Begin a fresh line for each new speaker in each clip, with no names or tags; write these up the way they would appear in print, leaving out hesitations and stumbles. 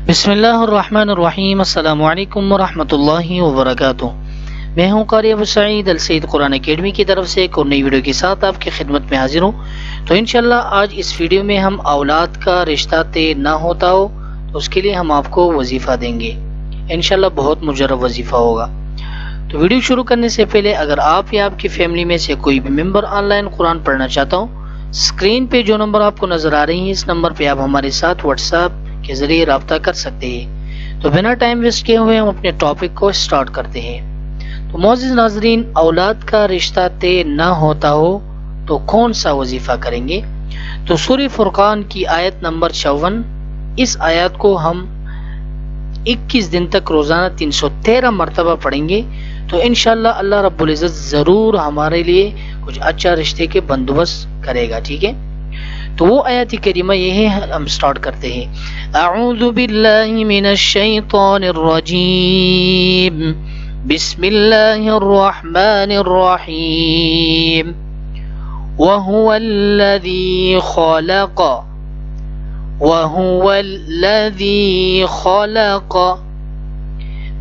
بسم اللہ الرحمن الرحیم۔ السلام علیکم ورحمۃ اللہ وبرکاتہ۔ میں ہوں قاری ابو سعید السید قرآن اکیڈمی کی طرف سے ایک اور نئی ویڈیو کے ساتھ آپ کی خدمت میں حاضر ہوں۔ تو انشاءاللہ آج اس ویڈیو میں ہم اولاد کا رشتہ طے نہ ہوتا ہو تو اس کے لیے ہم آپ کو وظیفہ دیں گے۔ انشاءاللہ بہت مجرب وظیفہ ہوگا۔ تو ویڈیو شروع کرنے سے پہلے اگر آپ یا آپ کی فیملی میں سے کوئی بھی ممبر آن لائن قرآن پڑھنا چاہتا ہوں، اسکرین پہ جو نمبر آپ کو نظر آ رہی ہیں اس نمبر پہ آپ ہمارے ساتھ واٹس ایپ کے ذریعے رابطہ کر سکتے ہیں۔ تو بنا ٹائم ویسٹ کیے ہوئے ہم اپنے ٹاپک کو سٹارٹ کرتے ہیں۔ تو معزز ناظرین، اولاد کا رشتہ طے نہ ہوتا ہو تو کون سا وظیفہ کریں گے؟ تو سورہ فرقان کی آیت نمبر 54، اس آیات کو ہم 21 دن تک روزانہ 313 مرتبہ پڑھیں گے تو انشاءاللہ اللہ رب العزت ضرور ہمارے لیے کچھ اچھا رشتے کے بندوبست کرے گا، ٹھیک ہے؟ تو وہ آیت کریمہ یہ ہے، ہم سٹارٹ کرتے ہیں۔ اعوذ باللہ من الشیطان الرجیم، بسم اللہ الرحمن الرحیم۔ وَهُوَ الذی خلق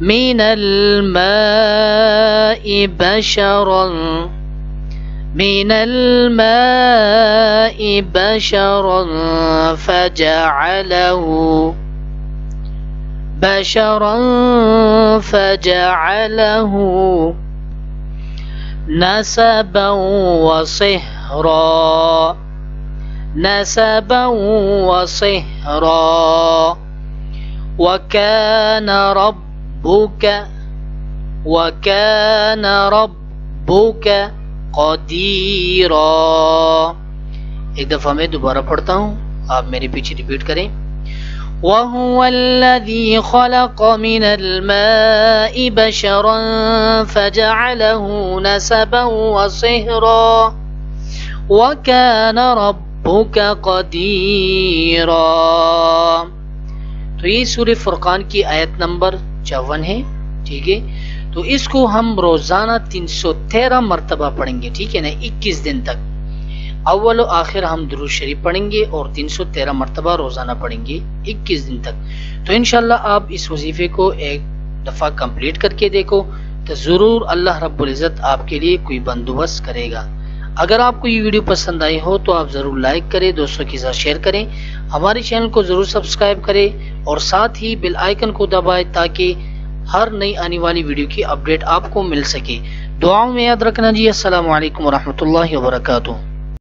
من الماء بشرا فجعله نسبا وصهرا وكان ربك قدیرا۔ ایک دفعہ میں دوبارہ پڑھتا ہوں، آپ میرے پیچھے ریپیٹ کریں۔ وَهُوَ الَّذِي خَلَقَ مِنَ الْمَاءِ بَشَرًا فَجَعَلَهُ نَسَبًا وَصِهْرًا وَكَانَ رَبُّكَ قَدِيرًا۔ تو یہ سورہ فرقان کی آیت نمبر 54 ہے، ٹھیک ہے؟ تو اس کو ہم روزانہ 313 مرتبہ پڑھیں گے، ٹھیک ہے نا؟ 21 دن تک اول و آخر ہم درود شریف پڑھیں گے اور 313 مرتبہ روزانہ پڑھیں گے 21 دن تک۔ تو انشاءاللہ آپ اس وظیفے کو ایک دفعہ کمپلیٹ کر کے دیکھو تو ضرور اللہ رب العزت آپ کے لیے کوئی بندوبست کرے گا۔ اگر آپ کو یہ ویڈیو پسند آئی ہو تو آپ ضرور لائک کریں، دوستوں کے ساتھ شیئر کریں، ہمارے چینل کو ضرور سبسکرائب کریں اور ساتھ ہی بیل آئیکن کو دبائیں تاکہ ہر نئی آنے والی ویڈیو کی اپڈیٹ آپ کو مل سکے۔ دعاؤں میں یاد رکھنا جی۔ السلام علیکم ورحمۃ اللہ وبرکاتہ۔